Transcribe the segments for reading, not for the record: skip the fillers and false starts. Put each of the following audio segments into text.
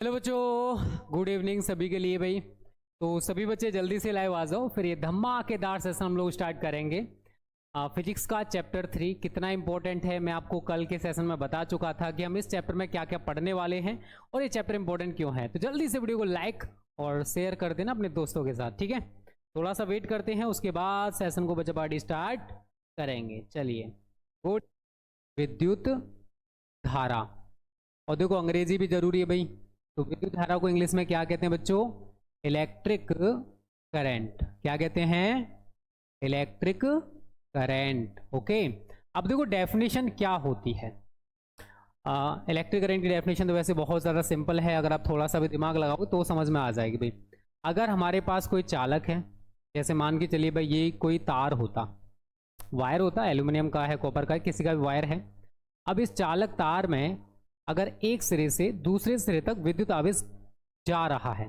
Hello बच्चों, good evening सभी के लिए भाई। तो सभी बच्चे जल्दी से लाइव आ जाओ, फिर ये धमाकेदार सेशन हम लोग स्टार्ट करेंगे। फिजिक्स का चैप्टर 3 कितना इंपॉर्टेंट है मैं आपको कल के सेशन में बता चुका था कि हम इस चैप्टर में क्या क्या पढ़ने वाले हैं और ये चैप्टर इंपॉर्टेंट क्यों है। तो जल्दी से वीडियो को लाइक और शेयर कर देना अपने दोस्तों के साथ, ठीक है। थोड़ा सा वेट करते हैं, उसके बाद सेशन को बच्चा पार्टी स्टार्ट करेंगे। चलिए, गुड। विद्युत धारा, और देखो अंग्रेजी भी जरूरी है भाई। तो विद्युत धारा को इंग्लिश में क्या कहते हैं बच्चों? Electric current. क्या कहते हैं? Electric current. ओके, अब देखो डेफिनेशन क्या होती है। इलेक्ट्रिक करंट की डेफिनेशन तो वैसे बहुत ज़्यादा सिंपल है, अगर आप थोड़ा सा भी दिमाग लगाओगे तो समझ में आ जाएगी भाई। अगर हमारे पास कोई चालक है, जैसे मान के चलिए भाई ये कोई तार होता, वायर होता, एल्यूमिनियम का है, कॉपर का है, किसी का भी वायर है। अब इस चालक तार में अगर एक सिरे से दूसरे सिरे तक विद्युत आवेश जा रहा है,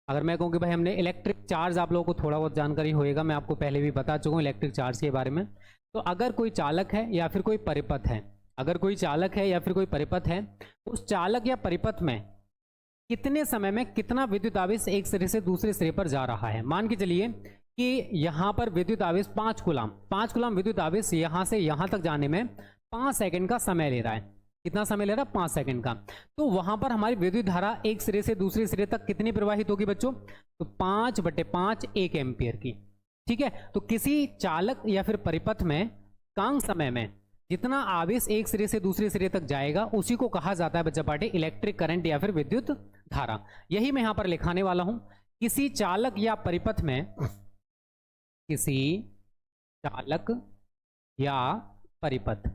अगर मैं कहूँ कि भाई हमने इलेक्ट्रिक चार्ज, आप लोगों को थोड़ा बहुत जानकारी होएगा, मैं आपको पहले भी बता चुका हूँ इलेक्ट्रिक चार्ज के बारे में। तो अगर कोई चालक है या फिर कोई परिपथ है, अगर कोई चालक है या फिर कोई परिपथ है, उस चालक या परिपथ में कितने समय में कितना विद्युत आवेश एक सिरे से दूसरे सिरे पर जा रहा है। मान के चलिए कि यहाँ पर विद्युत आवेश 5 कूलम विद्युत आवेश यहाँ से यहाँ तक जाने में 5 सेकंड का समय ले रहा है। कितना समय ले रहा है? 5 सेकंड का। तो वहां पर हमारी विद्युत धारा एक सिरे से दूसरे सिरे तक कितनी प्रवाहित होगी बच्चों? तो 5/5 1 एम्पियर की। ठीक है, तो किसी चालक या फिर परिपथ में कम समय में जितना आवेश एक सिरे से दूसरे सिरे तक जाएगा उसी को कहा जाता है बच्चा पार्टी इलेक्ट्रिक करंट या फिर विद्युत धारा। यही मैं यहां पर लिखाने वाला हूं। किसी चालक या परिपथ में, किसी चालक या परिपथ,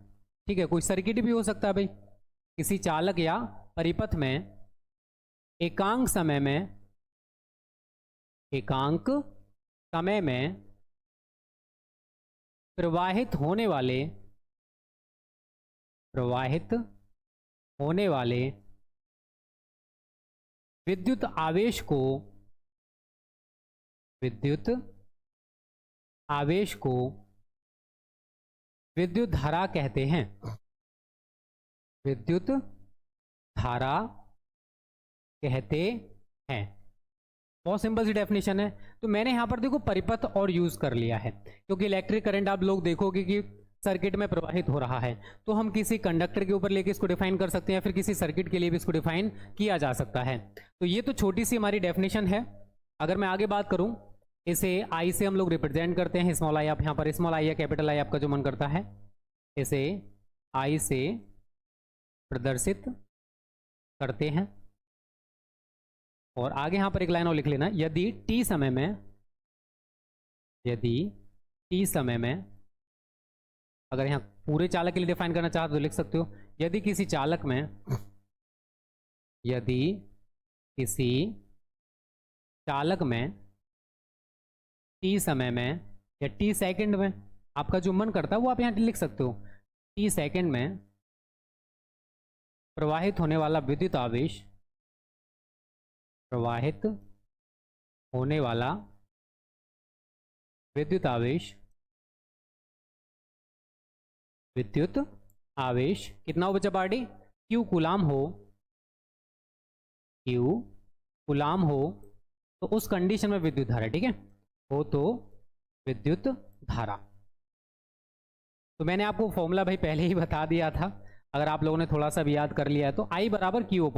ठीक है, कोई सर्किट भी हो सकता है भाई। किसी चालक या परिपथ में एकांक समय में प्रवाहित होने वाले विद्युत आवेश को विद्युत धारा कहते हैं। विद्युत धारा कहते हैं। बहुत सिंपल सी डेफिनेशन है। तो मैंने यहां पर देखो परिपथ और यूज कर लिया है, क्योंकि इलेक्ट्रिक करंट आप लोग देखोगे कि सर्किट में प्रवाहित हो रहा है, तो हम किसी कंडक्टर के ऊपर लेके इसको डिफाइन कर सकते हैं, फिर किसी सर्किट के लिए भी इसको डिफाइन किया जा सकता है। तो ये तो छोटी सी हमारी डेफिनेशन है। अगर मैं आगे बात करूं, इसे आई से हम लोग रिप्रेजेंट करते हैं, स्मॉल आई। आप यहाँ पर स्मॉल आई या कैपिटल आई आपका जो मन करता है, इसे आई से प्रदर्शित करते हैं। और आगे यहां पर एक लाइन और लिख लेना, यदि टी समय में, अगर यहां पूरे चालक के लिए डिफाइन करना चाहते तो लिख सकते हो, यदि किसी चालक में टी समय में या टी सेकंड में, आपका जो मन करता है वो आप यहां लिख सकते हो, टी सेकंड में प्रवाहित होने वाला विद्युत आवेश, विद्युत आवेश कितना हो बच्चा पार्टी? Q कूलाम हो तो उस कंडीशन में विद्युत धारा, ठीक है, हो तो विद्युत धारा। तो मैंने आपको फॉर्मूला भाई पहले ही बता दिया था, अगर आप लोगों ने थोड़ा सा भी याद कर लिया है तो I बराबर Q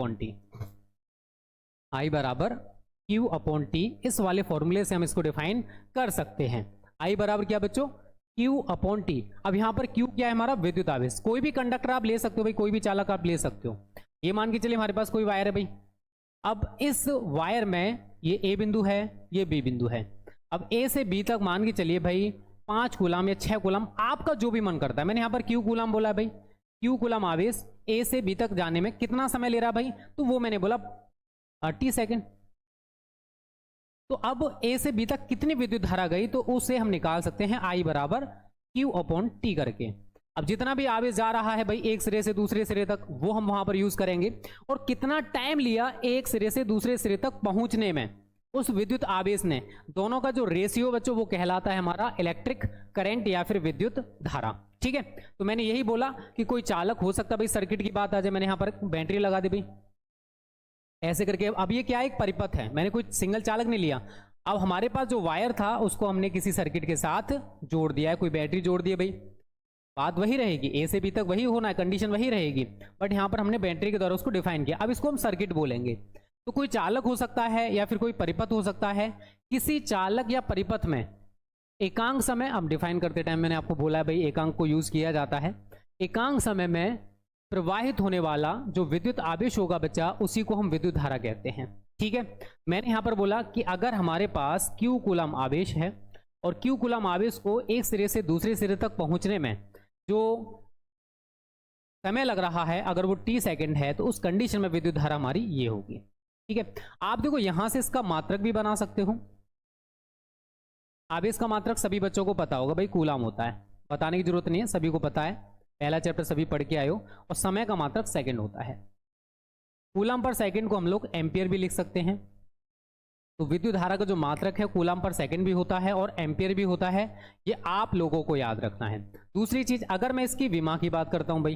अपॉन टी, इस वाले फॉर्मूले से हम इसको डिफाइन कर सकते हैं। I बराबर क्या बच्चों? Q upon T. अब यहां पर Q क्या है? हमारा विद्युत आवेश। कोई भी कंडक्टर आप ले सकते हो भाई, कोई भी चालक आप ले सकते हो। ये मान के चलिए हमारे पास कोई वायर है भाई। अब इस वायर में ये A बिंदु है, ये B बिंदु है। अब A से B तक मान के चलिए भाई 5 कूलम या 6 कूलम, आपका जो भी मन करता है। मैंने यहां पर Q कूलम बोला भाई। Q कूलम आवेश A से B तक जाने में कितना समय ले रहा भाई? तो वो मैंने बोला टी सेकेंड। तो अब A से B तक कितनी विद्युत धारा गई, तो उसे हम निकाल सकते हैं I बराबर Q अपॉन टी करके। अब जितना भी आवेश जा रहा है भाई एक सिरे से दूसरे सिरे तक, वो हम वहां पर यूज करेंगे। और कितना टाइम लिया एक सिरे से दूसरे सिरे तक पहुंचने में उस विद्युत आवेश ने, दोनों का जो रेशियो बच्चों वो कहलाता है हमारा इलेक्ट्रिक करंट या फिर विद्युत धारा। ठीक है, तो मैंने यही बोला कि कोई चालक हो सकता है भाई, सर्किट की बात आ जाए, मैंने यहां पर बैटरी लगा दी भाई। ऐसे करके। अब ये क्या है, एक परिपथ है, मैंने कोई सिंगल चालक नहीं लिया। अब हमारे पास जो वायर था उसको हमने किसी सर्किट के साथ जोड़ दिया है, कोई बैटरी जोड़ दी है भाई, बात वही रहेगी, ए से बी तक वही होना है, कंडीशन वही रहेगी, बट यहाँ पर हमने बैटरी के द्वारा उसको डिफाइन किया। अब इसको हम सर्किट बोलेंगे। तो कोई चालक हो सकता है या फिर कोई परिपथ हो सकता है। किसी चालक या परिपथ में एकांक समय, अब डिफाइन करते टाइम मैंने आपको बोला है भाई एकांक को यूज किया जाता है। एकांक समय में प्रवाहित होने वाला जो विद्युत आवेश होगा बच्चा, उसी को हम विद्युत धारा कहते हैं। ठीक है, मैंने यहां पर बोला कि अगर हमारे पास क्यू कूलम आवेश है और क्यू कूलम आवेश को एक सिरे से दूसरे सिरे तक पहुंचने में जो समय लग रहा है, अगर वो t सेकंड है, तो उस कंडीशन में विद्युत धारा हमारी ये होगी। ठीक है, आप देखो यहां से इसका मात्रक भी बना सकते हो। आवेश का मात्रक सभी बच्चों को पता होगा भाई, कूलम होता है, बताने की जरूरत नहीं है, सभी को पता है, पहला चैप्टर सभी पढ़ के आए हो। और समय का मात्रक सेकंड होता है। कूलम पर सेकंड को हम लोग एम्पियर भी लिख सकते हैं। तो विद्युत धारा का जो मात्रक है कूलम पर सेकंड भी होता है और एम्पियर भी होता है, ये आप लोगों को याद रखना है। दूसरी चीज, अगर मैं इसकी विमा की बात करता हूं भाई,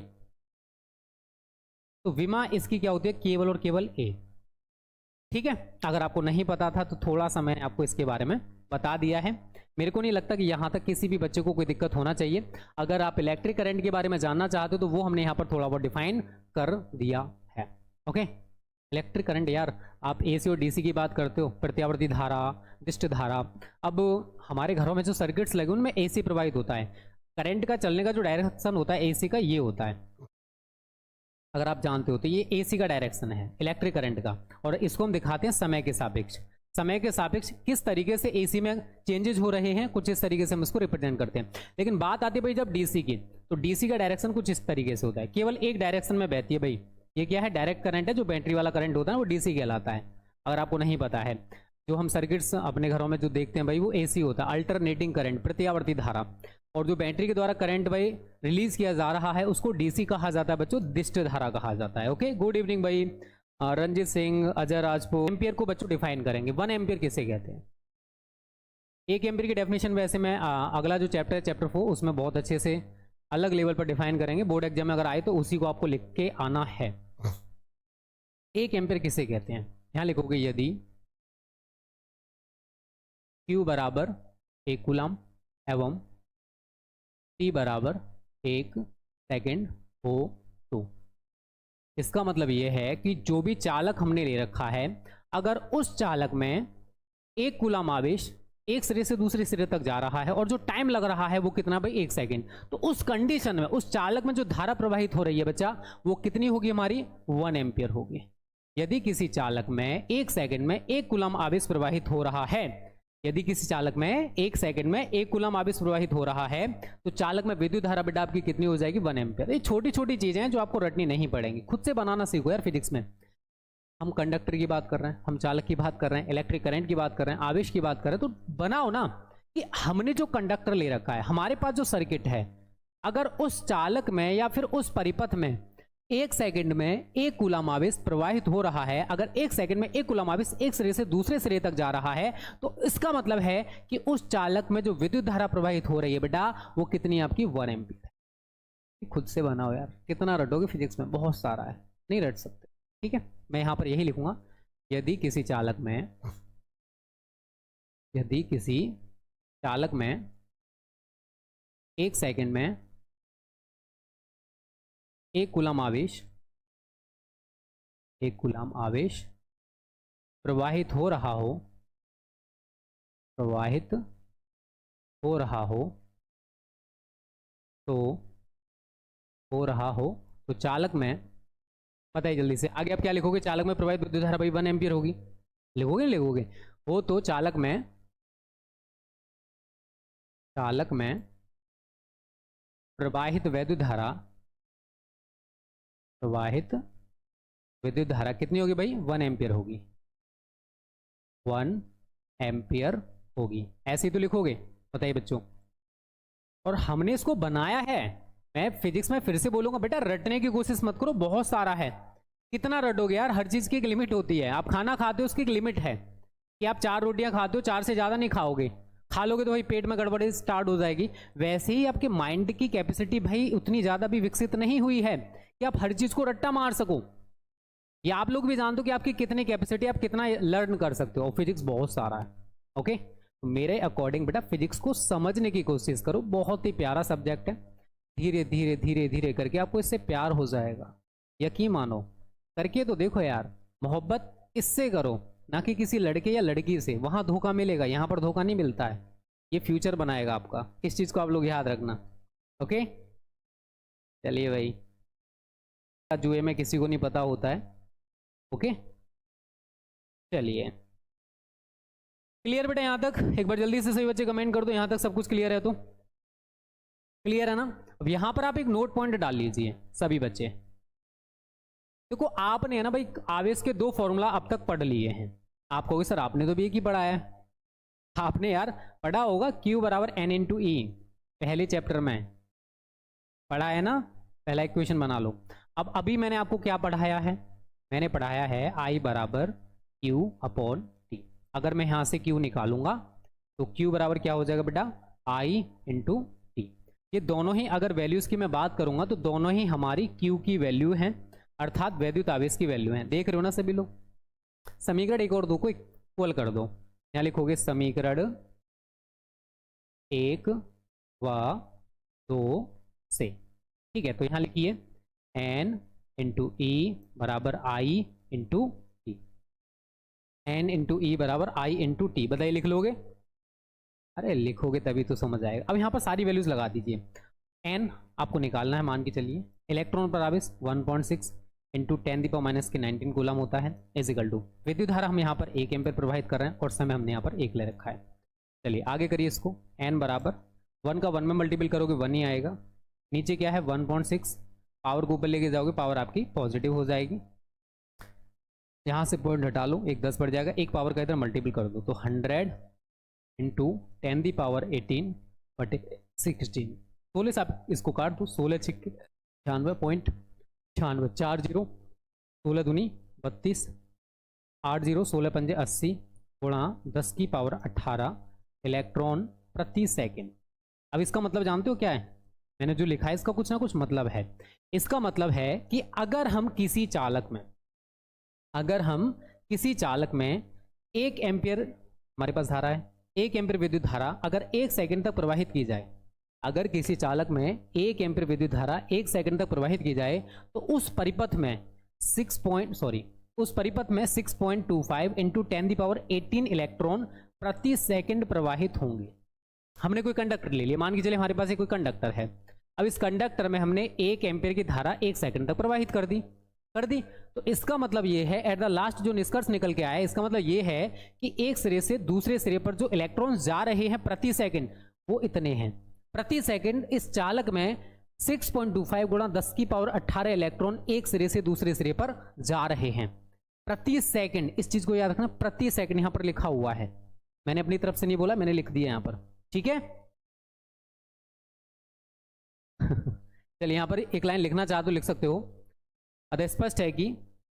तो विमा इसकी क्या होती है, केवल और केवल ए। ठीक है, अगर आपको नहीं पता था तो थोड़ा सा मैंने आपको इसके बारे में बता दिया है। मेरे को नहीं लगता कि यहाँ तक किसी भी बच्चे को कोई दिक्कत होना चाहिए। अगर आप इलेक्ट्रिक करंट के बारे में जानना चाहते हो तो वो हमने यहाँ पर थोड़ा बहुत डिफाइन कर दिया है। ओके, इलेक्ट्रिक करंट यार, आप एसी और डीसी की बात करते हो, प्रत्यावर्ती धारा, दिष्ट धारा। अब हमारे घरों में जो सर्किट्स लगे उनमें एसी प्रवाहित होता है, करंट का चलने का जो डायरेक्शन होता है एसी का ये होता है, अगर आप जानते हो तो ये एसी का डायरेक्शन है इलेक्ट्रिक करंट का। और इसको हम दिखाते हैं समय के सापेक्ष। समय के सापेक्ष किस तरीके से एसी में चेंजेस हो रहे हैं, कुछ इस तरीके से हम इसको रिप्रेजेंट करते हैं। लेकिन बात आती है भाई जब डीसी की, तो डीसी का डायरेक्शन कुछ इस तरीके से होता है, केवल एक डायरेक्शन में बहती है भाई। ये क्या है, डायरेक्ट करंट है, जो बैटरी वाला करंट होता है वो डीसी कहलाता है। अगर आपको नहीं पता है, जो हम सर्किट्स अपने घरों में जो देखते हैं भाई वो एसी होता है, अल्टरनेटिंग करंट, प्रत्यावर्ती धारा। और जो बैटरी के द्वारा करंट भाई रिलीज किया जा रहा है उसको डीसी कहा जाता है बच्चों, दिष्ट धारा कहा जाता है। ओके, गुड इवनिंग भाई रंजीत सिंह, अजय राजपूत। एम्पियर को बच्चों डिफाइन करेंगे, 1 एम्पियर किसे कहते हैं। 1 एम्पियर की डेफिनेशन वैसे मैं अगला जो चैप्टर है चैप्टर 4 उसमें बहुत अच्छे से अलग लेवल पर डिफाइन करेंगे, बोर्ड एग्जाम में अगर आए तो उसी को आपको लिख के आना है। 1 एम्पियर किसे कहते हैं, यहाँ लिखोगे यदि Q बराबर 1 कूलम एवं T बराबर 1 सेकेंड हो तो। इसका मतलब यह है कि जो भी चालक हमने ले रखा है, अगर उस चालक में 1 कूलम आवेश एक सिरे से दूसरे सिरे तक जा रहा है और जो टाइम लग रहा है वो कितना भाई 1 सेकेंड, तो उस कंडीशन में उस चालक में जो धारा प्रवाहित हो रही है बच्चा वो कितनी होगी हमारी, 1 एम्पियर होगी। यदि किसी चालक में 1 सेकेंड में 1 कूलम आवेश प्रवाहित हो रहा है, यदि किसी चालक में 1 सेकंड में 1 कूलम आवेश प्रवाहित हो रहा है, तो चालक में विद्युत धारा बेटा आपकी कितनी हो जाएगी, 1 एम्पियर। ये छोटी छोटी चीजें हैं जो आपको रटनी नहीं पड़ेंगी, खुद से बनाना सीखो यार। फिजिक्स में हम कंडक्टर की बात कर रहे हैं, हम चालक की बात कर रहे हैं, इलेक्ट्रिक करंट की बात कर रहे हैं, आवेश की बात कर रहे हैं, तो बनाओ ना कि हमने जो कंडक्टर ले रखा है, हमारे पास जो सर्किट है, अगर उस चालक में या फिर उस परिपथ में 1 सेकंड में 1 कूलम आवेश प्रवाहित हो रहा है, अगर 1 सेकंड में 1 कूलम आवेश एक सिरे से दूसरे सिरे तक जा रहा है, तो इसका मतलब है कि उस चालक में जो विद्युत धारा प्रवाहित हो रही है बेटा वो कितनी आपकी 1 एम्पियर है। खुद से बनाओ यार, कितना रटोगे फिजिक्स में, बहुत सारा है, नहीं रट सकते। ठीक है, मैं यहां पर यही लिखूंगा, यदि किसी चालक में 1 सेकंड में 1 कूलम आवेश प्रवाहित हो रहा तो चालक में, बताइए जल्दी से आगे आप क्या लिखोगे, चालक में प्रवाहित विद्युत धारा भाई 1 एम्पियर होगी, लिखोगे हो तो चालक में प्रवाहित विद्युत धारा कितनी होगी भाई, 1 एम्पियर होगी, 1 एम्पियर होगी। ऐसे ही तो लिखोगे, बताइए बच्चों। और हमने इसको बनाया है, मैं फिजिक्स में फिर से बोलूंगा बेटा रटने की कोशिश मत करो, बहुत सारा है, कितना रटोगे यार, हर चीज की एक लिमिट होती है। आप खाना खाते हो उसकी एक लिमिट है कि आप 4 रोटियां खाते हो, 4 से ज्यादा नहीं खाओगे, खा लोगे तो भाई पेट में गड़बड़ी स्टार्ट हो जाएगी। वैसे ही आपके माइंड की कैपेसिटी भाई उतनी ज्यादा भी विकसित नहीं हुई है कि आप हर चीज को रट्टा मार सको। ये आप लोग भी जानते हो कि आपकी कितनी कैपेसिटी, आप कितना लर्न कर सकते हो, और फिजिक्स बहुत सारा है। ओके, तो मेरे अकॉर्डिंग बेटा फिजिक्स को समझने की कोशिश करो, बहुत ही प्यारा सब्जेक्ट है। धीरे धीरे धीरे धीरे करके आपको इससे प्यार हो जाएगा, यकीन मानो। करके तो देखो यार, मोहब्बत इससे करो, ना कि किसी लड़के या लड़की से। वहां धोखा मिलेगा, यहाँ पर धोखा नहीं मिलता है। ये फ्यूचर बनाएगा आपका, इस चीज़ को आप लोग याद रखना। ओके, चलिए भाई, जुए में किसी को नहीं पता होता है। ओके, चलिए क्लियर बेटा यहाँ तक? एक बार जल्दी से सभी बच्चे कमेंट कर दो, यहाँ तक सब कुछ क्लियर है तो। क्लियर है ना? अब यहाँ पर आप एक नोट पॉइंट डाल लीजिए सभी बच्चे। देखो आपने है ना भाई आवेश के 2 फॉर्मूला अब तक पढ़ लिए हैं। आप कहोगे सर आपने तो भी एक ही पढ़ा है। आपने यार पढ़ा होगा Q बराबर N इंटू ई, पहले चैप्टर में पढ़ा है ना। पहला इक्वेशन बना लो। अब अभी मैंने आपको क्या पढ़ाया है? मैंने पढ़ाया है I बराबर Q अपॉन T। अगर मैं यहाँ से Q निकालूंगा तो Q बराबर क्या हो जाएगा बेटा? I into T. ये दोनों ही अगर वैल्यूज़ की मैं बात करूंगा तो दोनों ही हमारी Q की वैल्यू हैं, अर्थात वैद्युत आवेश की वैल्यू है। देख रहे हो ना सभी लोग? समीकरण 1 और 2 को इक्वल कर दो। यहाँ लिखोगे समीकरण 1 व 2 से, ठीक है। तो यहाँ लिखिए N इंटू ई बराबर I into T. N into E बराबर I इंटू टी। बताइए लिख लोगे? अरे लिखोगे तभी तो समझ आएगा। अब यहाँ पर सारी वैल्यूज लगा दीजिए। N आपको निकालना है, मान के चलिए इलेक्ट्रॉन पर आवेश 1.6 इंटू 10⁻⁻19 कूलम होता है, इजिकल टू विद्युत धारा हम यहाँ पर 1 एम्पीयर प्रवाहित कर रहे हैं और समय हमने यहाँ पर 1 ले रखा है। चलिए आगे करिए इसको। N बराबर 1 का 1 में मल्टीपल करोगे 1 ही आएगा। नीचे क्या है 1.6, पावर को ऊपर लेके जाओगे पावर आपकी पॉजिटिव हो जाएगी। यहाँ से पॉइंट हटा लो, 1 10 बढ़ जाएगा, एक पावर का इधर मल्टीपल कर दो तो 100 इंटू 10⁻18 बटे 16। 16 से आप इसको काट दो, 16 छिक्के 96.96, 4 0, 16 दूनी 32, 8 0, 16 पंजे 80 गुणा 10 की पावर 18 इलेक्ट्रॉन प्रति सेकेंड। अब इसका मतलब जानते हो क्या है? मैंने जो लिखा है इसका कुछ ना कुछ मतलब है। इसका मतलब है कि अगर हम किसी चालक में 1 एम्पियर हमारे पास धारा है, 1 एम्पियर विद्युत धारा अगर 1 सेकंड तक प्रवाहित की जाए, अगर किसी चालक में 1 एम्पियर विद्युत धारा 1 सेकंड तक प्रवाहित की जाए तो उस परिपथ में 6.25 इंटू 10⁻18 इलेक्ट्रॉन प्रति सेकंड प्रवाहित होंगे। हमने कोई कंडक्टर ले लिया, मान के चलिए हमारे पास कोई कंडक्टर है। अब इस कंडक्टर में हमने 1 एम्पियर की धारा 1 सेकंड तक प्रवाहित कर दी। तो इसका मतलब ये है, एट द लास्ट जो निष्कर्ष निकल के आया है, इसका मतलब ये है कि एक सिरे से दूसरे सिरे पर जो इलेक्ट्रॉन जा रहे हैं प्रति सेकंड वो इतने हैं। प्रति सेकंड इस चालक में 6.25 गुणा 10 की पावर 18 इलेक्ट्रॉन एक सिरे से दूसरे सिरे पर जा रहे हैं प्रति सेकंड। इस चीज को याद रखना, प्रति सेकंड यहां पर लिखा हुआ है। मैंने अपनी तरफ से नहीं बोला, मैंने लिख दिया यहां पर, ठीक है। चलिए यहां पर एक लाइन लिखना चाहते हो लिख सकते हो। अतः स्पष्ट है कि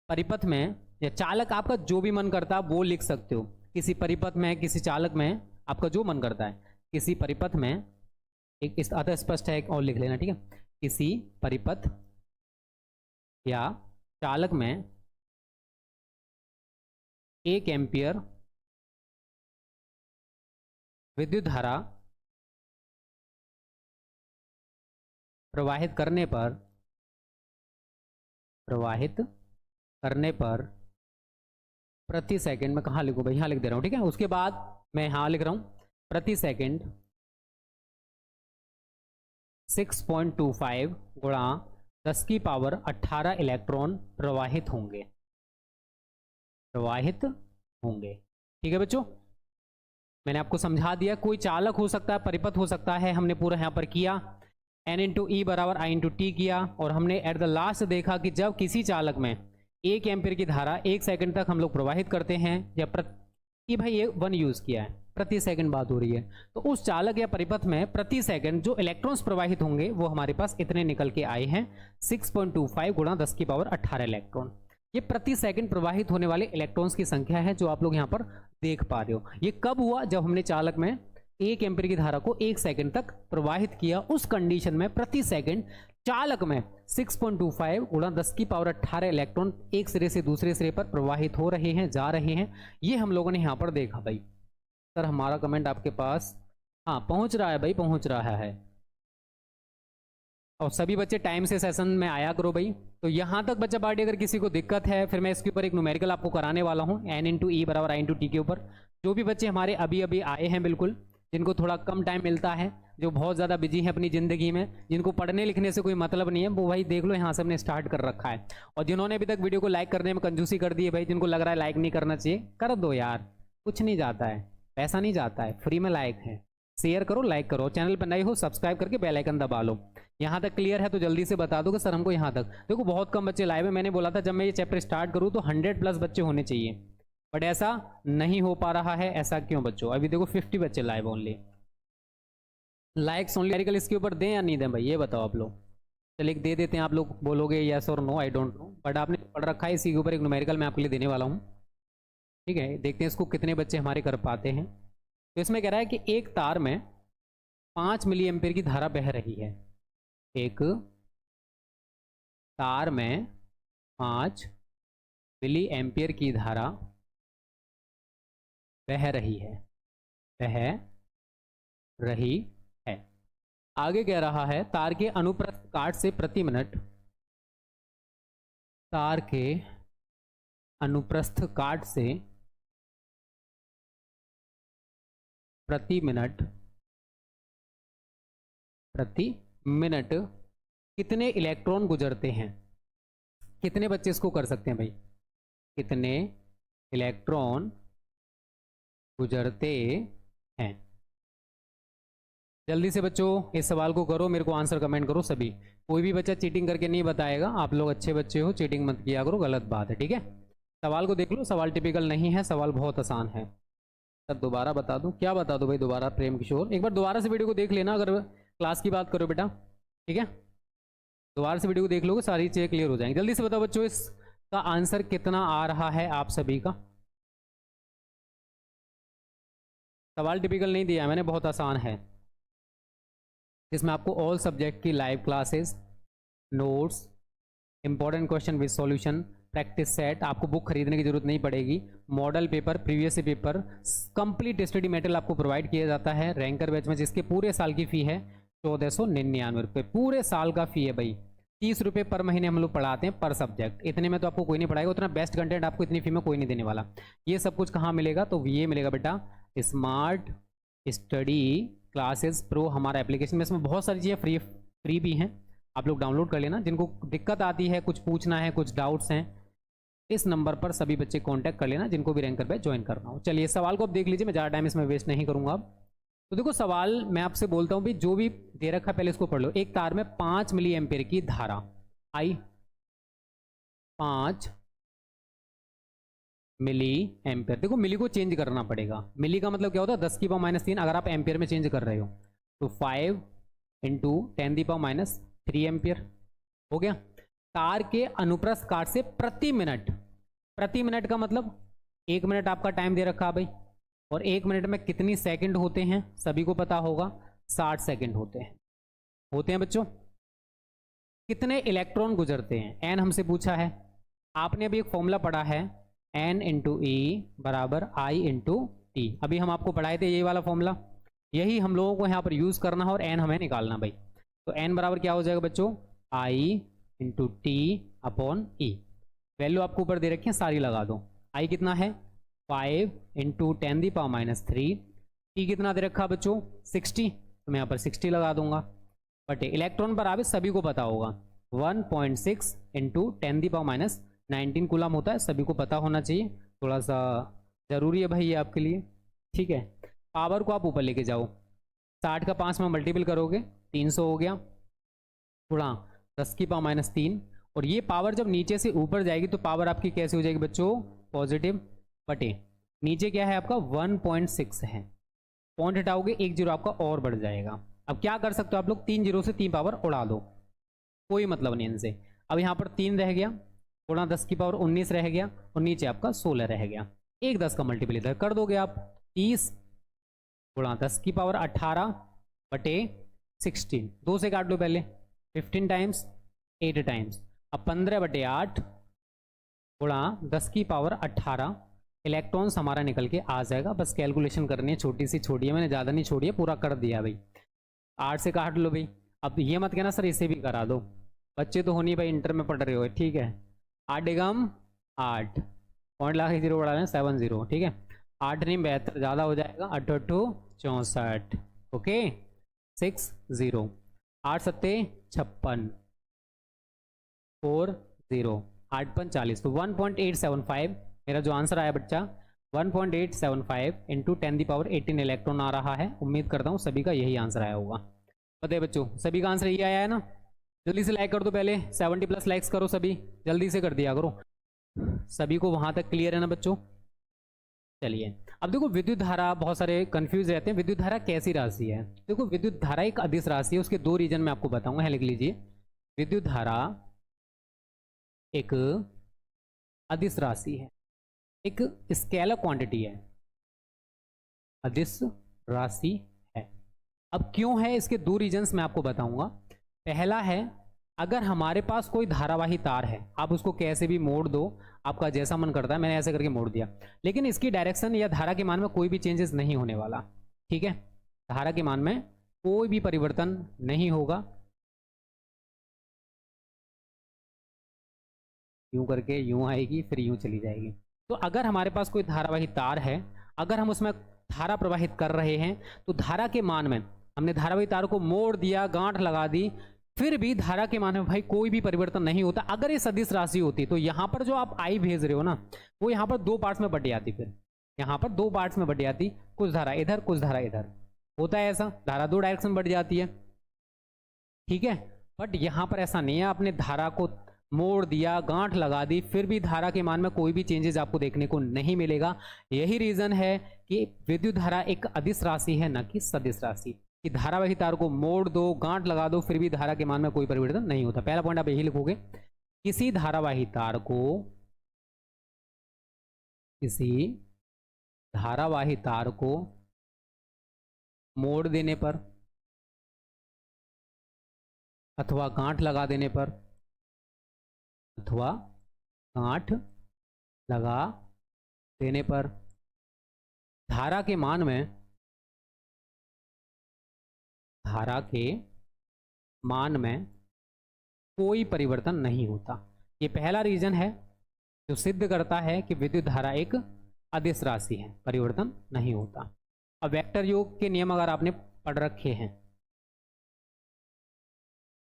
परिपथ में या चालक आपका जो भी मन करता है वो लिख सकते हो। किसी परिपथ में, किसी चालक में आपका जो मन करता है, किसी परिपथ में एक इस अतः स्पष्ट है, एक और लिख लेना, ठीक है। किसी परिपथ या चालक में 1 एम्पियर विद्युत धारा प्रवाहित करने पर प्रति सेकंड में, कहाँ लिखूं भाई, यहाँ लिख दे रहा हूं, ठीक है। उसके बाद मैं यहाँ लिख रहा हूं प्रति सेकंड 6.25 गुणा 10 की पावर 18 इलेक्ट्रॉन प्रवाहित होंगे, ठीक है बच्चों। मैंने आपको समझा दिया, कोई चालक हो सकता है, परिपथ हो सकता है, हमने पूरा यहाँ पर किया। N इंटू ई बराबर I इंटू टी किया और हमने एट द लास्ट देखा कि जब किसी चालक में 1 एम्पियर की धारा 1 सेकंड तक हम लोग प्रवाहित करते हैं, या ये भाई ये 1 यूज किया है, प्रति सेकंड बात हो रही है, तो उस चालक या परिपथ में प्रति सेकंड जो इलेक्ट्रॉन्स प्रवाहित होंगे वो हमारे पास इतने निकल के आए हैं 6.25 गुणा 10 की पावर 18 इलेक्ट्रॉन। ये प्रति सेकंड प्रवाहित होने वाले इलेक्ट्रॉन्स की संख्या है जो आप लोग यहाँ पर देख पा रहे हो। ये कब हुआ? जब हमने चालक में 1 एम्पियर की धारा को 1 सेकंड तक प्रवाहित किया, उस कंडीशन में प्रति सेकंड चालक में 6.25 गुणा 10 की पावर 18 इलेक्ट्रॉन एक सिरे से दूसरे सिरे पर प्रवाहित हो रहे हैं, जा रहे हैं। ये हम लोगों ने यहाँ पर देखा भाई। सर हमारा कमेंट आपके पास हाँ पहुंच रहा है भाई, पहुंच रहा है। और सभी बच्चे टाइम से सेशन में आया करो भाई। तो यहाँ तक बच्चा पार्टी अगर किसी को दिक्कत है, फिर मैं इसके ऊपर एक न्यूमेरिकल आपको कराने वाला हूँ, n/e बराबर i/t के ऊपर। जो भी बच्चे हमारे अभी अभी आए हैं, बिल्कुल जिनको थोड़ा कम टाइम मिलता है, जो बहुत ज़्यादा बिजी हैं अपनी ज़िंदगी में, जिनको पढ़ने लिखने से कोई मतलब नहीं है, वो भाई देख लो यहाँ से हमने स्टार्ट कर रखा है। और जिन्होंने अभी तक वीडियो को लाइक करने में कंजूसी कर दी है भाई, जिनको लग रहा है लाइक नहीं करना चाहिए, कर दो यार, कुछ नहीं जाता है, पैसा नहीं जाता है, फ्री में लाइक है। शेयर करो, लाइक करो, चैनल पर नए हो सब्सक्राइब करके बेल आइकन दबा लो। यहाँ तक क्लियर है तो जल्दी से बता दो कि सर हमको यहाँ तक। देखो बहुत कम बच्चे लाइव है, मैंने बोला था जब मैं ये चैप्टर स्टार्ट करूँ तो 100+ बच्चे होने चाहिए, बट ऐसा नहीं हो पा रहा है। ऐसा क्यों बच्चों? अभी देखो 50 बच्चे live only. Likes only numerical इसके ऊपर दें या नहीं दें भाई, ये बताओ आप लोग। चलिए दे देते हैं, आप लोग बोलोगे यस और no, I don't know, but आपने पढ़ रखा है, इसी के ऊपर एक न्यूमेरिकल मैं आपके लिए देने वाला हूँ। ठीक है, देखते हैं इसको कितने बच्चे हमारे कर पाते हैं। तो इसमें कह रहा है कि एक तार में 5 मिली एम्पेयर की धारा बह रही है। एक तार में 5 मिली एम्पियर की धारा बह रही है, बह रही है। आगे कह रहा है तार के अनुप्रस्थ काट से प्रति मिनट, तार के अनुप्रस्थ काट से प्रति मिनट कितने इलेक्ट्रॉन गुजरते हैं। कितने बच्चे इसको कर सकते हैं भाई? कितने इलेक्ट्रॉन गुजरते हैं? जल्दी से बच्चों इस सवाल को करो, मेरे को आंसर कमेंट करो सभी। कोई भी बच्चा चीटिंग करके नहीं बताएगा, आप लोग अच्छे बच्चे हो, चीटिंग मत किया करो, गलत बात है। ठीक है, सवाल को देख लो, सवाल टिपिकल नहीं है, सवाल बहुत आसान है। तब दोबारा बता दूं? क्या बता दूं भाई दोबारा? प्रेम किशोर एक बार दोबारा से वीडियो को देख लेना, अगर क्लास की बात करो बेटा। ठीक है, दोबारा से वीडियो को देख लोगे, सारी चीज़ें क्लियर हो जाएंगी। जल्दी से बताओ बच्चों इसका आंसर कितना आ रहा है आप सभी का? सवाल टिपिकल नहीं दिया मैंने, बहुत आसान है, जिसमें आपको ऑल सब्जेक्ट की live classes, notes, important question with solution, practice set, आपको बुक खरीदने की जरूरत नहीं पड़ेगी, model paper, previous paper, complete study material आपको प्रोवाइड किया जाता है रैंकर बैच में, जिसके पूरे साल की फ़ी है 1499 रुपये। पूरे साल का फ़ी है भाई, 30 रुपये पर महीने हम लोग पढ़ाते हैं पर सब्जेक्ट। इतने में तो आपको कोई नहीं पढ़ाएगा, उतना बेस्ट कंटेंट आपको इतनी फ़ी में कोई नहीं देने वाला। ये सब कुछ कहाँ मिलेगा? तो ये मिलेगा बेटा स्मार्ट स्टडी क्लासेस प्रो, हमारा एप्लीकेशन में। इसमें बहुत सारी चीज़ें फ्री भी हैं, आप लोग डाउनलोड कर लेना। जिनको दिक्कत आती है, कुछ पूछना है, कुछ डाउट्स हैं, इस नंबर पर सभी बच्चे कांटेक्ट कर लेना जिनको भी रैंकर बैच ज्वाइन करना हो। चलिए सवाल को अब देख लीजिए, मैं ज़्यादा टाइम इसमें वेस्ट नहीं करूँगा अब। तो देखो सवाल मैं आपसे बोलता हूँ भी, जो भी दे रखा है पहले इसको पढ़ लो। एक तार में 5 मिली एम्पेयर की धारा आई, 5 मिली एम्पेयर। देखो मिली को चेंज करना पड़ेगा, मिली का मतलब क्या होता है 10 की पावर -3, अगर आप एम्पेयर में चेंज कर रहे हो तो 5 × 10 की पावर -3 एम्पेयर हो गया। तार के अनुप्रस्थ काट से प्रति मिनट, प्रति मिनट का मतलब 1 मिनट आपका टाइम दे रखा है भाई, और 1 मिनट में कितनी सेकंड होते हैं सभी को पता होगा, 60 सेकंड होते हैं बच्चों। कितने इलेक्ट्रॉन गुजरते हैं, एन हमसे पूछा है। आपने अभी एक फॉर्मूला पढ़ा है, n/e बराबर i/t। अभी हम आपको पढ़ाए थे यही वाला फॉर्मूला, यही हम लोगों को यहाँ पर यूज करना है और n हमें निकालना भाई। तो n बराबर क्या हो जाएगा बच्चों? i/t/e। वैल्यू आपको ऊपर दे रखी है, सारी लगा दो। i कितना है? 5 × 10 की पावर -3। t कितना दे रखा बच्चों? 60, तो मैं यहाँ पर 60 लगा दूंगा। बटे इलेक्ट्रॉन पर आप सभी को पता होगा 1.6 × 10 की पावर -19 कूलम होता है, सभी को पता होना चाहिए, थोड़ा सा ज़रूरी है भाई ये आपके लिए। ठीक है, पावर को आप ऊपर लेके जाओ, 60 का 5 में मल्टीपल करोगे 300 हो गया, थोड़ा 10 की पावर -3, और ये पावर जब नीचे से ऊपर जाएगी तो पावर आपकी कैसे हो जाएगी बच्चों? पॉजिटिव। बटे नीचे क्या है आपका? 1.6 है, पॉइंट हटाओगे 1 जीरो आपका और बढ़ जाएगा। अब क्या कर सकते हो आप लोग? 3 जीरो से 3 पावर उड़ा दो, कोई मतलब नहीं इनसे। अब यहाँ पर 3 रह गया, थोड़ा 10 की पावर 19 रह गया, और नीचे आपका 16 रह गया। एक 10 का मल्टीपल इधर कर दोगे आप, 30 गुणा 10 की पावर 18 बटे 16, 2 से काट लो पहले, 15 टाइम्स 8 टाइम्स। अब 15/8 गुणा 10 की पावर 18 इलेक्ट्रॉन्स हमारा निकल के आ जाएगा। बस कैलकुलेशन करनी है, छोटी सी छोड़ी है, मैंने ज़्यादा नहीं छोड़ी है, पूरा कर दिया भाई। 8 से काट लो भाई। अब ये मत कहना सर इसे भी करा दो, बच्चे तो होनी भाई, इंटर में पढ़ रहे हो, ठीक है। 8 एकम 8 पॉइंट ला के 0 बढ़ा दें 70, ठीक है। 8 नहीं 72 ज़्यादा हो जाएगा, 8 8 64, ओके 60। 8 7 56 40, 8 5 40, तो 1.875 मेरा जो आंसर आया बच्चा 1.875 इंटू 10⁻18 इलेक्ट्रॉन आ रहा है। उम्मीद करता हूँ सभी का यही आंसर आया होगा। बताइए बच्चों, सभी का आंसर यही आया है ना? जल्दी से लाइक कर दो, पहले 70+ लाइक्स करो सभी, जल्दी से कर दिया करो। सभी को वहां तक क्लियर है ना बच्चों? चलिए अब देखो, विद्युत धारा, बहुत सारे कंफ्यूज रहते हैं, विद्युत धारा कैसी राशि है? देखो विद्युत धारा एक अदिश राशि है, उसके दो रीजन मैं आपको बताऊंगा, है लिख लीजिए। विद्युत धारा एक अदिश राशि है, एक स्केलर क्वांटिटी है, अदिश राशि है। अब क्यों है, इसके दो रीजंस मैं आपको बताऊंगा। पहला है, अगर हमारे पास कोई धारावाही तार है, आप उसको कैसे भी मोड़ दो, आपका जैसा मन करता है, मैंने ऐसे करके मोड़ दिया, लेकिन इसकी डायरेक्शन या धारा के मान में कोई भी चेंजेस नहीं होने वाला, ठीक है। धारा के मान में कोई भी परिवर्तन नहीं होगा। यूं करके यूं आएगी, फिर यूं चली जाएगी। तो अगर हमारे पास कोई धारावाही तार है, अगर हम उसमें धारा प्रवाहित कर रहे हैं, तो धारा के मान में हमने धारावाही तार को मोड़ दिया, गांठ लगा दी, फिर भी धारा के मान में भाई कोई भी परिवर्तन नहीं होता। अगर ये सदिश राशि होती तो यहाँ पर जो आप आई भेज रहे हो ना, वो यहाँ पर दो पार्ट्स में बट जाती, फिर यहाँ पर दो पार्ट्स में बट जाती, कुछ धारा इधर कुछ धारा इधर, होता है ऐसा, धारा दो डायरेक्शन में बट जाती है, ठीक है। बट यहाँ पर ऐसा नहीं है, आपने धारा को मोड़ दिया, गांठ लगा दी, फिर भी धारा के मान में कोई भी चेंजेस आपको देखने को नहीं मिलेगा। यही रीजन है कि विद्युत धारा एक अदिश राशि है, न कि सदिश राशि। कि धारावाही तार को मोड़ दो, गांठ लगा दो, फिर भी धारा के मान में कोई परिवर्तन नहीं होता। पहला पॉइंट आप यही लिखोगे, किसी धारावाही तार को, किसी धारावाही तार को मोड़ देने पर अथवा गांठ लगा देने पर, अथवा गांठ लगा देने पर धारा के मान में, धारा के मान में कोई परिवर्तन नहीं होता। ये पहला रीजन है जो सिद्ध करता है कि विद्युत धारा एक अदिश राशि है, परिवर्तन नहीं होता। अब वेक्टर योग के नियम अगर आपने पढ़ रखे हैं,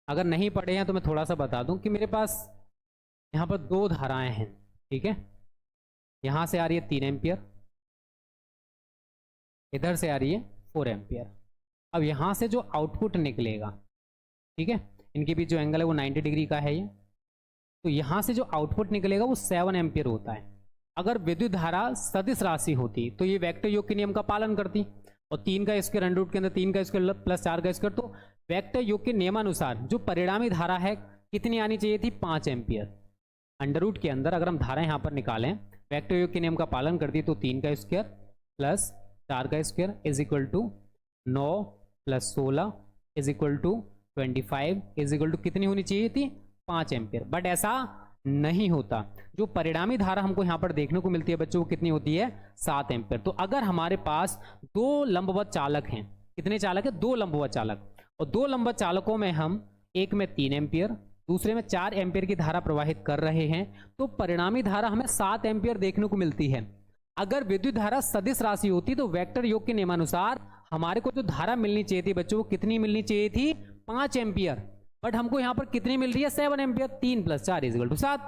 अगर नहीं पढ़े हैं तो मैं थोड़ा सा बता दूं कि मेरे पास यहाँ पर दो धाराएं हैं, ठीक है। यहाँ से आ रही है 3 एम्पियर, इधर से आ रही है 4 एम्पियर। अब यहाँ से जो आउटपुट निकलेगा, ठीक है, इनके बीच जो एंगल है वो 90 डिग्री का है ये, तो यहाँ से जो आउटपुट निकलेगा वो 7 एम्पियर होता है। अगर विद्युत धारा सदिश राशि होती तो ये वेक्टर योग के नियम का पालन करती, और 3 का स्क्वायर अंडर रूट के अंदर 3 का स्क्वायर प्लस 4 का स्क्वायर, तो वेक्टर योग के नियमानुसार जो परिणामी धारा है कितनी आनी चाहिए थी? 5 एम्पियर। अंडर रूट के अंदर अगर हम धारा यहाँ पर निकालें, वेक्टर योग के नियम का पालन करती, तो 3 का स्क्वायर प्लस 4 का square is equal to 9 plus 16 is equal to 25 is equal to कितनी होनी चाहिए थी? 5 एम्पियर। बट ऐसा नहीं होता। जो परिणामी धारा हमको यहाँ पर देखने को मिलती है बच्चों, वो कितनी होती है? 7 एम्पियर। तो अगर हमारे पास दो लंबवत चालक हैं, कितने चालक है? 2 लंबवत चालक, और 2 लंबवत चालकों में हम एक में 3 एम्पियर, दूसरे में 4 एम्पियर की धारा प्रवाहित कर रहे हैं, तो परिणामी धारा हमें 7 एम्पियर देखने को मिलती है। अगर विद्युत धारा सदिश राशि होती तो वेक्टर योग के नियमानुसार हमारे को जो धारा मिलनी चाहिए थी बच्चों, वो कितनी मिलनी चाहिए थी? 5 एम्पियर। बट हमको यहाँ पर कितनी मिल रही है? 7 एम्पियर। 3 + 4 = 7।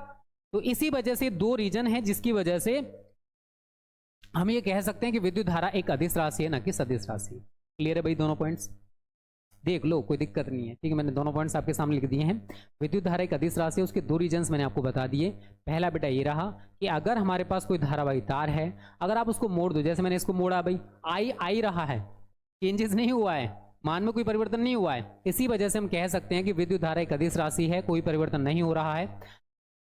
तो इसी वजह से दो रीजन है जिसकी वजह से हम ये कह सकते हैं कि विद्युत धारा एक अदिश राशि है, ना कि सदिश राशि। क्लियर है भाई? दोनों पॉइंट्स देख लो, कोई दिक्कत नहीं है, ठीक है। मैंने दोनों पॉइंट्स आपके सामने लिख दिए हैं। विद्युत धारा एक अदिश राशि है, उसके दो रीजन्स मैंने आपको बता दिए। पहला बेटा ये रहा कि अगर हमारे पास कोई धारावाही तार है, अगर आप उसको मोड़ दो, जैसे मैंने इसको मोड़ा भाई, आई रहा है, चेंजेस नहीं हुआ है, मान में कोई परिवर्तन नहीं हुआ है, इसी वजह से हम कह सकते हैं कि विद्युत धारा एक अदिश राशि है, कोई परिवर्तन नहीं हो रहा है।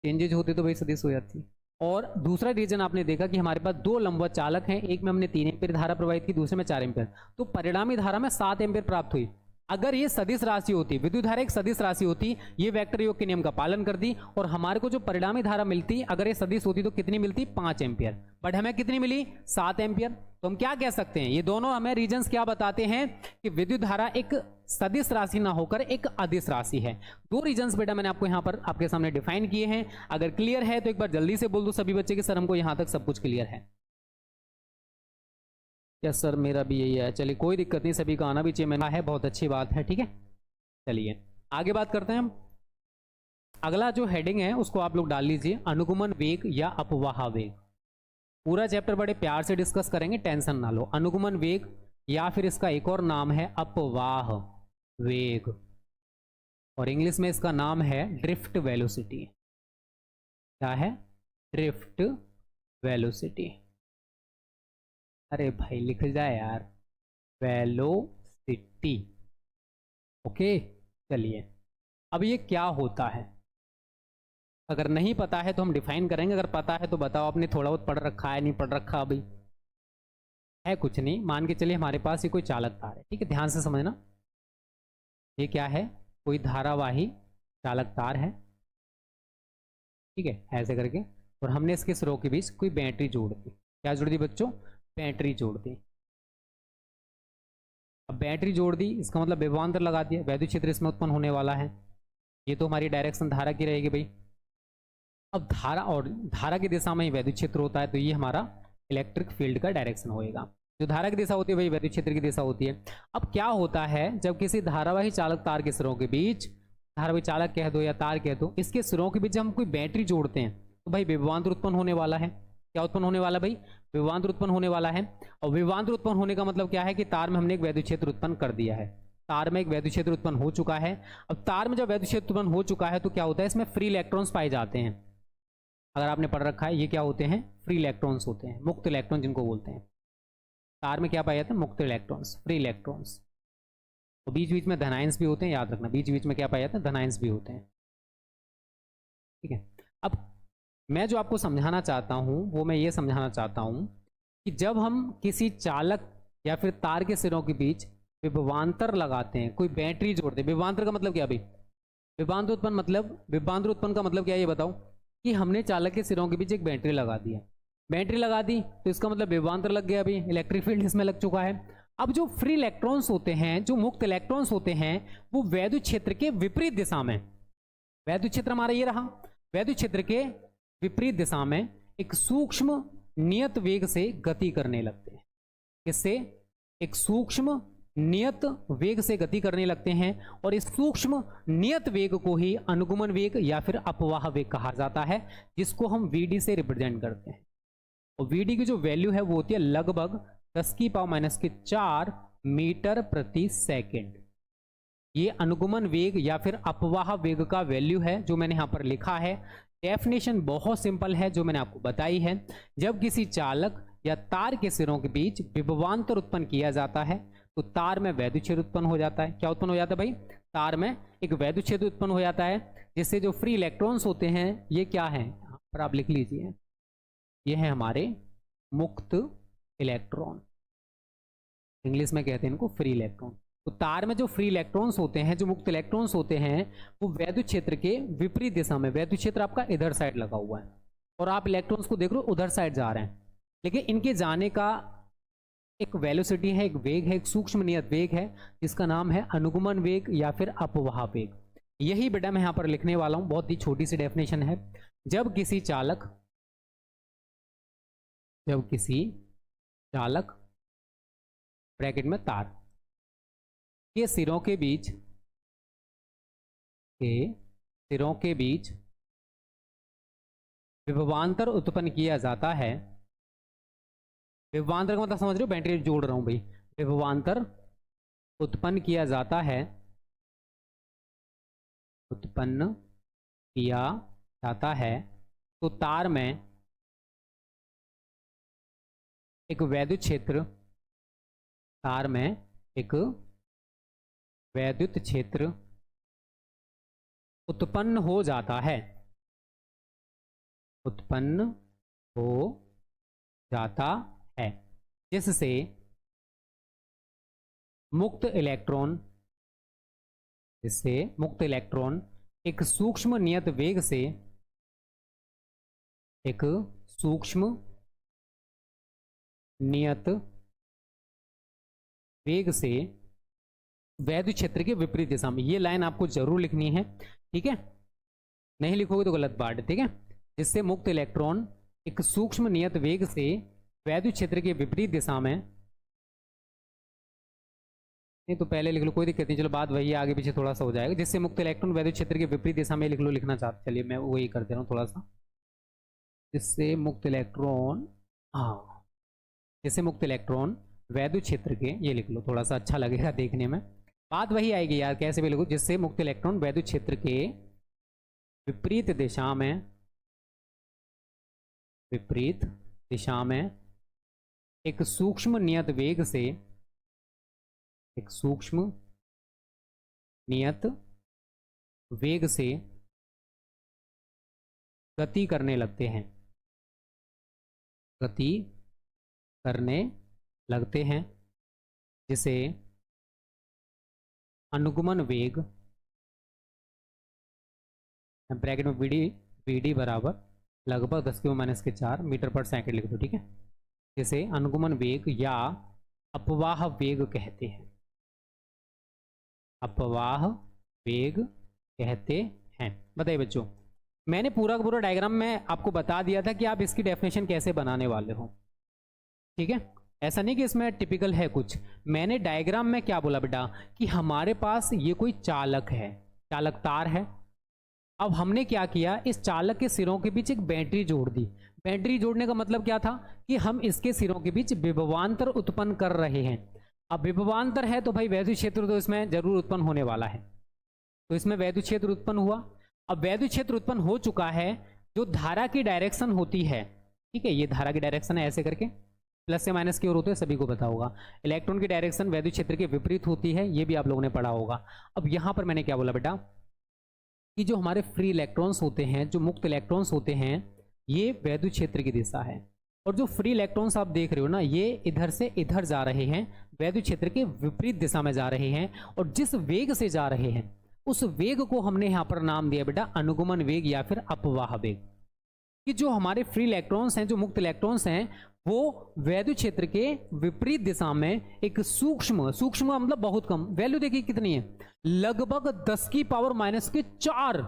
चेंजेस होते तो भाई सदिश हो जाती। और दूसरा रीजन आपने देखा कि हमारे पास 2 लंबवत चालक हैं, एक में हमने 3 एम्पियर धारा प्रवाहित की, दूसरे में 4 एम्पियर, तो परिणामी धारा में 7 एम्पियर प्राप्त हुई। अगर ये सदिश राशि होती, विद्युत धारा एक सदिश राशि होती, ये वेक्टर योग के नियम का पालन करती और हमारे को जो परिणामी धारा मिलती, अगर ये सदिश होती तो कितनी मिलती? 5 एम्पियर। बट हमें कितनी मिली? 7 एम्पियर। तो हम क्या कह सकते हैं, ये दोनों हमें रीजंस क्या बताते हैं कि विद्युत धारा एक सदिश राशि ना होकर एक अदिश राशि है। दो रीजंस बेटा मैंने आपको यहाँ पर आपके सामने डिफाइन किए हैं। अगर क्लियर है तो एक बार जल्दी से बोल दो सभी बच्चे कि सर हमको यहाँ तक सब कुछ क्लियर है। यस सर मेरा भी यही है। चलिए कोई दिक्कत नहीं, सभी का आना भी चाहिए, मैंने है, बहुत अच्छी बात है। ठीक है चलिए आगे बात करते हैं हम। अगला जो हेडिंग है उसको आप लोग डाल लीजिए, अनुगमन वेग या अपवाह वेग। पूरा चैप्टर बड़े प्यार से डिस्कस करेंगे, टेंशन ना लो। अनुगमन वेग या फिर इसका एक और नाम है अपवाह वेग, और इंग्लिश में इसका नाम है ड्रिफ्ट वेलोसिटी। क्या है? Drift velocity. अरे भाई लिख जाए यार, वेलोसिटी। ओके चलिए, अब ये क्या होता है? अगर नहीं पता है तो हम डिफाइन करेंगे, अगर पता है तो बताओ, आपने थोड़ा बहुत पढ़ रखा है, नहीं पढ़ रखा अभी? है कुछ नहीं, मान के चलिए हमारे पास ये कोई चालक तार है। ठीक है ध्यान से समझना, ये क्या है? कोई धारावाही चालक तार है। ठीक है ऐसे करके, और हमने इसके सिरों के बीच कोई बैटरी जोड़ दी। क्या जोड़ दी बच्चों? बैटरी जोड़ दी। अब बैटरी जोड़ दी इसका मतलब विभवांतर लगा दिया, वैद्युत क्षेत्र इसमें उत्पन्न होने वाला है। ये तो हमारी डायरेक्शन धारा की रहेगी भाई। अब धारा, और धारा की दिशा में ही वैद्युत क्षेत्र होता है, तो ये हमारा इलेक्ट्रिक फील्ड का डायरेक्शन होएगा। जो धारा की दिशा होती है वही वैद्युत क्षेत्र की दिशा होती है। अब क्या होता है जब किसी धारावाही चालक तार के सिरों के बीच, धारावाही चालक कह दो या तार कह दो, इसके सिरों के बीच जब हम कोई बैटरी जोड़ते हैं तो भाई विभवांतर उत्पन्न होने वाला है। क्या उत्पन्न होने वाला भाई? विभवांतर उत्पन्न होने वाला है। और विभवांतर उत्पन्न होने का मतलब क्या है कि तार में हमने एक वैद्युत क्षेत्र उत्पन्न कर दिया है। तार में एक वैद्युत क्षेत्र उत्पन्न हो चुका है। अब तार में जब वैद्युत क्षेत्र उत्पन्न हो चुका है तो क्या होता है, इसमें फ्री इलेक्ट्रॉन्स पाए जाते हैं। अगर आपने पढ़ रखा है, ये क्या होते हैं? फ्री इलेक्ट्रॉन्स होते हैं, मुक्त इलेक्ट्रॉन जिनको बोलते हैं। तार में क्या पाए जाते हैं? मुक्त इलेक्ट्रॉन्स, फ्री इलेक्ट्रॉन्स। तो बीच बीच में धनायंस भी होते हैं, याद रखना, बीच बीच में क्या पाए जाते हैं? धनायंस भी होते हैं। ठीक है, अब मैं जो आपको समझाना चाहता हूं वो मैं ये समझाना चाहता हूं कि जब हम किसी चालक या फिर तार के सिरों के बीच विभवांतर लगाते हैं, कोई बैटरी जोड़ते हैं। विभवांतर का मतलब क्या भाई? विभवांतर उत्पन्न मतलब, विभवांतर उत्पन्न का मतलब क्या है ये बताओ? कि हमने चालक के सिरों के बीच एक बैटरी लगा दी है। बैटरी लगा दी तो इसका मतलब विभवांतर लग गया, अभी इलेक्ट्रिक फील्ड इसमें लग चुका है। अब जो फ्री इलेक्ट्रॉन्स होते हैं, जो मुक्त इलेक्ट्रॉन्स होते हैं, वो वैद्युत क्षेत्र के विपरीत दिशा में, वैद्युत क्षेत्र हमारा ये रहा, वैद्युत क्षेत्र के विपरीत दिशा में एक सूक्ष्म नियत वेग से गति करने लगते हैं। किससे? एक सूक्ष्म नियत वेग से गति करने लगते हैं, और इस सूक्ष्म नियत वेग को ही अनुगमन वेग या फिर अपवाह वेग कहा जाता है, जिसको हम Vd से रिप्रेजेंट करते हैं। और Vd की जो वैल्यू है वो होती है लगभग 10⁻⁴ मीटर प्रति सेकेंड। ये अनुगमन वेग या फिर अपवाह वेग का वैल्यू है जो मैंने यहां पर लिखा है। डेफिनेशन बहुत सिंपल है जो मैंने आपको बताई है। जब किसी चालक या तार के सिरों के बीच विभवांतर उत्पन्न किया जाता है तो तार में वैद्युत क्षेत्र उत्पन्न हो जाता है। क्या उत्पन्न हो जाता है भाई? तार में एक वैद्युत क्षेत्र उत्पन्न हो जाता है, जिससे जो फ्री इलेक्ट्रॉन्स होते हैं ये क्या है, यहाँ पर आप लिख लीजिए, ये है हमारे मुक्त इलेक्ट्रॉन। इंग्लिश में कहते हैं इनको फ्री इलेक्ट्रॉन। तो तार में जो फ्री इलेक्ट्रॉन्स होते हैं, जो मुक्त इलेक्ट्रॉन्स होते हैं, वो वैद्युत क्षेत्र के विपरीत दिशा में, वैद्युत क्षेत्र आपका इधर साइड लगा हुआ है और आप इलेक्ट्रॉन्स को देख रहे हो उधर साइड जा रहे हैं, लेकिन इनके जाने का एक वेलोसिटी है, एक वेग है, एक सूक्ष्म नियत वेग है, जिसका नाम है अनुगमन वेग या फिर अपवाह वेग। यही बेटा मैं यहां पर लिखने वाला हूं, बहुत ही छोटी सी डेफिनेशन है। जब किसी चालक ब्रैकेट में तार के सिरों के बीच विभवांतर उत्पन्न किया जाता है। विभवांतर का मतलब समझ रहे हो? बैटरी जोड़ रहा हूं भाई। विभवांतर उत्पन्न किया जाता है, तो तार में एक वैद्युत क्षेत्र उत्पन्न हो जाता है, जिससे मुक्त इलेक्ट्रॉन जिससे मुक्त इलेक्ट्रॉन एक सूक्ष्म नियत वेग से, एक सूक्ष्म नियत वेग से वैद्युत क्षेत्र के विपरीत दिशा में, ये लाइन आपको जरूर लिखनी है, ठीक है, नहीं लिखोगे तो गलत बात है, ठीक है। जिससे मुक्त इलेक्ट्रॉन एक सूक्ष्म नियत वेग से वैद्युत क्षेत्र के विपरीत दिशा में, नहीं तो पहले लिख लो, कोई दिक्कत नहीं, चलो बात वही आगे पीछे थोड़ा सा हो जाएगा। जिससे मुक्त इलेक्ट्रॉन वैद्युत क्षेत्र के विपरीत दिशा में लिख लो, लिखना चाहते, चलिए मैं वही कर दे रहा हूँ थोड़ा सा। जिससे मुक्त इलेक्ट्रॉन, हाँ, जिससे मुक्त इलेक्ट्रॉन वैद्युत क्षेत्र के, ये लिख लो थोड़ा सा अच्छा लगेगा देखने में, बात वही आएगी यार, कैसे भी लिखो। जिससे मुक्त इलेक्ट्रॉन वैद्युत क्षेत्र के विपरीत दिशा में, विपरीत दिशा में एक सूक्ष्म नियत वेग से, एक सूक्ष्म नियत वेग से गति करने लगते हैं, गति करने लगते हैं, जिसे अनुगमन वेग, ब्रैकेट में वीडी बराबर लगभग 10⁻⁴ मीटर पर सेकंड लिख दो, ठीक है। जिसे अनुगमन वेग या अपवाह वेग कहते हैं, अपवाह वेग कहते हैं। बताइए बच्चों, मैंने पूरा का पूरा डायग्राम में आपको बता दिया था कि आप इसकी डेफिनेशन कैसे बनाने वाले हो, ठीक है। ऐसा नहीं कि इसमें टिपिकल है कुछ, मैंने डायग्राम में क्या बोला बेटा कि हमारे पास ये कोई चालक है, चालक तार है। अब हमने क्या किया, इस चालक के सिरों के बीच एक बैटरी जोड़ दी। बैटरी जोड़ने का मतलब क्या था कि हम इसके सिरों के बीच विभवांतर उत्पन्न कर रहे हैं। अब विभवांतर है तो भाई वैद्युत क्षेत्र तो इसमें जरूर उत्पन्न होने वाला है, तो इसमें वैद्युत क्षेत्र उत्पन्न हुआ। अब वैद्युत क्षेत्र उत्पन्न हो चुका है, जो धारा की डायरेक्शन होती है, ठीक है, ये धारा की डायरेक्शन है, ऐसे करके प्लस से माइनस की ओर होते हैं, सभी को पता होगा। इलेक्ट्रॉन की डायरेक्शन वैद्युत क्षेत्र के विपरीत होती है, ये भी आप लोगों ने पढ़ा होगा। अब यहां पर मैंने क्या बोला बेटा कि जो हमारे फ्री इलेक्ट्रॉन्स होते हैं, जो मुक्त इलेक्ट्रॉन्स होते हैं, ये वैद्युत क्षेत्र की दिशा है। और जो फ्री इलेक्ट्रॉन्स आप देख रहे हो ना, ये इधर से इधर जा रहे हैं, वैद्युत क्षेत्र के विपरीत दिशा में जा रहे हैं। और जिस वेग से जा रहे हैं उस वेग को हमने यहां पर नाम दिया बेटा अनुगमन वेग या फिर अपवाह वेग। कि जो हमारे फ्री इलेक्ट्रॉन्स हैं, जो मुक्त इलेक्ट्रॉन्स हैं, वो वैद्युत क्षेत्र के विपरीत दिशा में एक सूक्ष्म, सूक्ष्म मतलब बहुत कम, वैल्यू देखिए कितनी है, लगभग 10⁻⁴,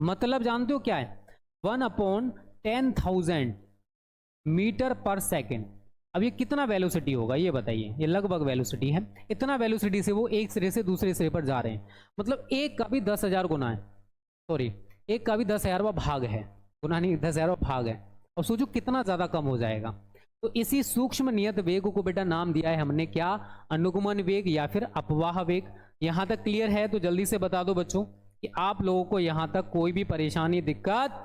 मतलब जानते हो क्या है, 1/10,000 मीटर पर सेकेंड। अब ये कितना वेलोसिटी होगा ये बताइए, ये लगभग वेलोसिटी है, इतना वेलोसिटी से वो एक सिरे से दूसरे सिरे पर जा रहे हैं। मतलब एक का भी 10,000 गुना है, सॉरी एक का भी 10,000वां भाग है, गुना नहीं 10,000वां भाग है। और सोचो कितना ज्यादा कम हो जाएगा। तो इसी सूक्ष्म नियत वेग को बेटा नाम दिया है हमने क्या, अनुगमन वेग या फिर अपवाह वेग। यहां तक क्लियर है तो जल्दी से बता दो बच्चों कि आप लोगों को यहां तक कोई भी परेशानी दिक्कत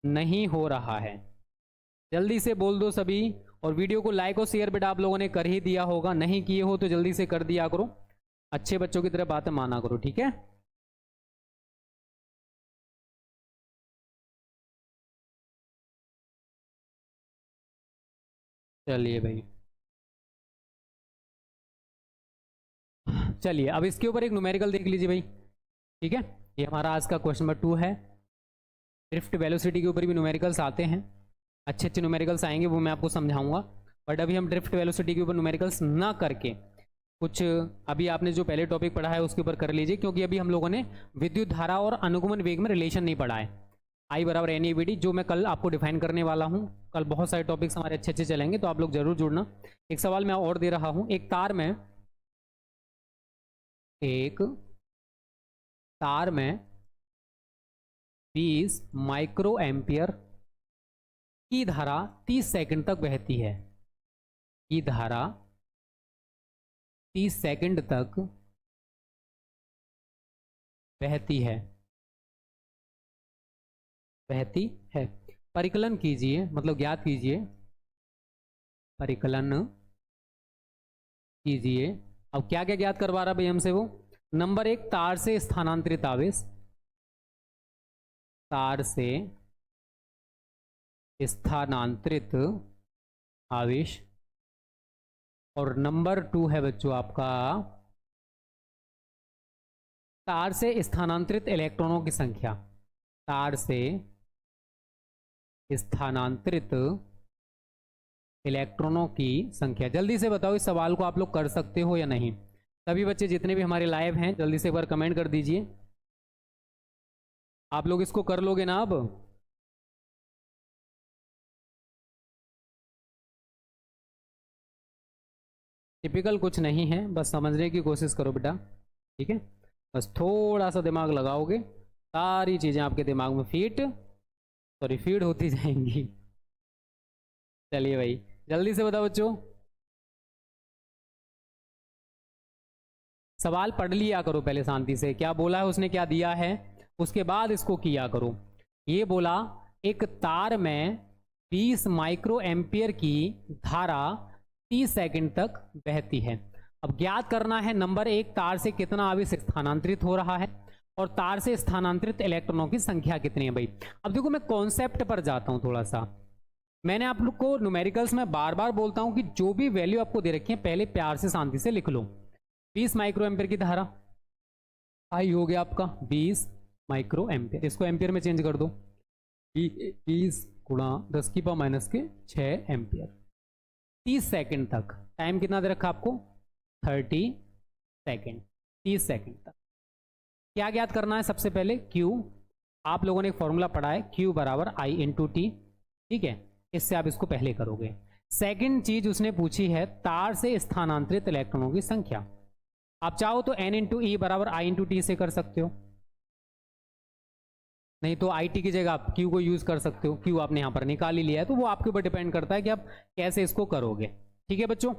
नहीं हो रहा है, जल्दी से बोल दो सभी। और वीडियो को लाइक और शेयर बेटा आप लोगों ने कर ही दिया होगा, नहीं किए हो तो जल्दी से कर दिया करो, अच्छे बच्चों की तरह बातें माना करो, ठीक है। चलिए भाई, चलिए अब इसके ऊपर एक न्यूमेरिकल देख लीजिए भाई, ठीक है। ये हमारा आज का क्वेश्चन नंबर 2 है। ड्रिफ्ट वेलोसिटी के ऊपर भी न्यूमेरिकल्स आते हैं, अच्छे अच्छे न्यूमेरिकल्स आएंगे, वो मैं आपको समझाऊंगा। बट अभी हम ड्रिफ्ट वेलोसिटी के ऊपर न्यूमेरिकल्स ना करके कुछ अभी आपने जो पहले टॉपिक पढ़ा है उसके ऊपर कर लीजिए, क्योंकि अभी हम लोगों ने विद्युत धारा और अनुगमन वेग में रिलेशन नहीं पढ़ा है। आई बराबर एन ई वी डी जो मैं कल आपको डिफाइन करने वाला हूँ। कल बहुत सारे टॉपिक्स हमारे अच्छे अच्छे चलेंगे, तो आप लोग जरूर जुड़ना। एक सवाल मैं और दे रहा हूँ, एक तार में 20 माइक्रो एम्पियर की धारा 30 सेकंड तक बहती है, की धारा 30 सेकंड तक बहती है, बहती है। परिकलन कीजिए, मतलब ज्ञात कीजिए, परिकलन कीजिए। अब क्या क्या ज्ञात करवा रहा भाई हमसे वो, नंबर 1 तार से स्थानांतरित आवेश, तार से स्थानांतरित आवेश। और नंबर 2 है बच्चों आपका तार से स्थानांतरित इलेक्ट्रॉनों की संख्या, तार से स्थानांतरित इलेक्ट्रॉनों की संख्या। जल्दी से बताओ इस सवाल को आप लोग कर सकते हो या नहीं। सभी बच्चे जितने भी हमारे लाइव हैं जल्दी से एक बार कमेंट कर दीजिए, आप लोग इसको कर लोगे ना अब? टिपिकल कुछ नहीं है, बस समझने की कोशिश करो बेटा, ठीक है। बस थोड़ा सा दिमाग लगाओगे, सारी चीज़ें आपके दिमाग में फीड होती जाएंगी। चलिए भाई जल्दी से बताओ बच्चों, सवाल पढ़ लिया करो पहले शांति से, क्या बोला है उसने, क्या दिया है, उसके बाद इसको किया करो। ये बोला एक तार में 20 माइक्रो एम्पियर की धारा 30 सेकंड तक बहती है। अब ज्ञात करना है नंबर 1, तार से कितना आवेश स्थानांतरित हो रहा है और तार से स्थानांतरित इलेक्ट्रॉनों की संख्या कितनी है भाई। अब देखो मैं कॉन्सेप्ट पर जाता हूं थोड़ा सा। मैंने आप लोग को न्यूमेरिकल्स में बार बार बोलता हूं कि जो भी वैल्यू आपको दे रखी है पहले प्यार से शांति से लिख लो। 20 माइक्रो एम्पियर की धारा, आई हो गया आपका 20 माइक्रो एम्पियर, इसको एम्पियर में चेंज कर दो, 20 गुणा 10⁻⁻6 एम्पियर, 30 सेकंड तक। टाइम कितना दे रखा आपको? 30 सेकंड, 30 सेकंड तक। क्या ज्ञात करना है? सबसे पहले Q, आप लोगों ने एक फॉर्मूला पढ़ा है, Q बराबर I इंटू टी, ठीक है, इससे आप इसको पहले करोगे। सेकंड चीज उसने पूछी है तार से स्थानांतरित इलेक्ट्रॉनों की संख्या। आप चाहो तो N इंटू ई बराबर I इंटू टी से कर सकते हो, नहीं तो आई टी की जगह आप Q को यूज कर सकते हो। Q आपने यहाँ पर निकाल ही लिया है, तो वो आपके ऊपर डिपेंड करता है कि आप कैसे इसको करोगे, ठीक है बच्चों।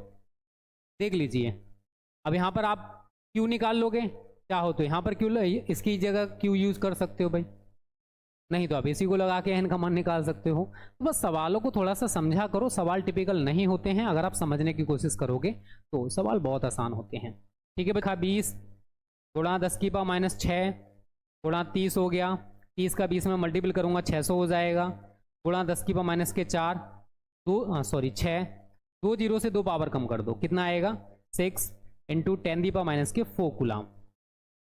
देख लीजिए, अब यहाँ पर आप Q निकाल लोगे, चाहो तो यहाँ पर Q इसकी जगह Q यूज कर सकते हो भाई, नहीं तो आप इसी को लगा के N का मान निकाल सकते हो। तो बस सवालों को थोड़ा सा समझा करो, सवाल टिपिकल नहीं होते हैं, अगर आप समझने की कोशिश करोगे तो सवाल बहुत आसान होते हैं, ठीक है बच्चा। 20 गुणा 10⁻⁻6 गुणा 30 हो गया, 30 का 20 में मल्टीपल करूंगा 600 हो जाएगा, गुणा 10⁻⁻4 6, 2 जीरो से 2 पावर कम कर दो, कितना आएगा? 6 इंटू 10⁻⁴ कूलाम।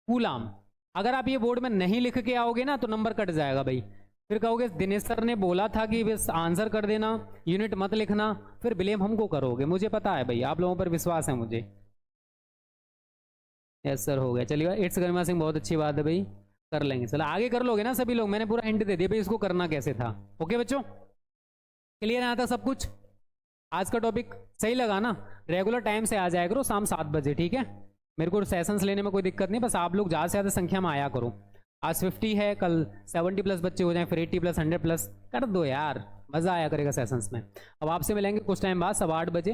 कूलाम अगर आप ये बोर्ड में नहीं लिख के आओगे ना तो नंबर कट जाएगा भाई, फिर कहोगे दिनेश सर ने बोला था कि बस आंसर कर देना, यूनिट मत लिखना, फिर ब्लेम हमको करोगे। मुझे पता है भाई, आप लोगों पर विश्वास है मुझे। यस सर हो गया, चलिए इट्स गरिमा सिंह, बहुत अच्छी बात है भाई, कर लेंगे। चलो आगे कर लोगे ना सभी लोग, मैंने पूरा हिंट दे दिया भाई इसको करना कैसे था। ओके बच्चों, क्लियर है? आता सब कुछ? आज का टॉपिक सही लगा ना? रेगुलर टाइम से आ जाया करो शाम 7 बजे, ठीक है। मेरे को सेशंस लेने में कोई दिक्कत नहीं, बस आप लोग ज़्यादा से ज़्यादा संख्या में आया करो। आज 50 है, कल 70+ बच्चे हो जाएं, फिर 80+, 100+ कर दो यार, मज़ा आया करेगा सेशंस में। अब आपसे मिलेंगे कुछ टाइम बाद 8:15 बजे।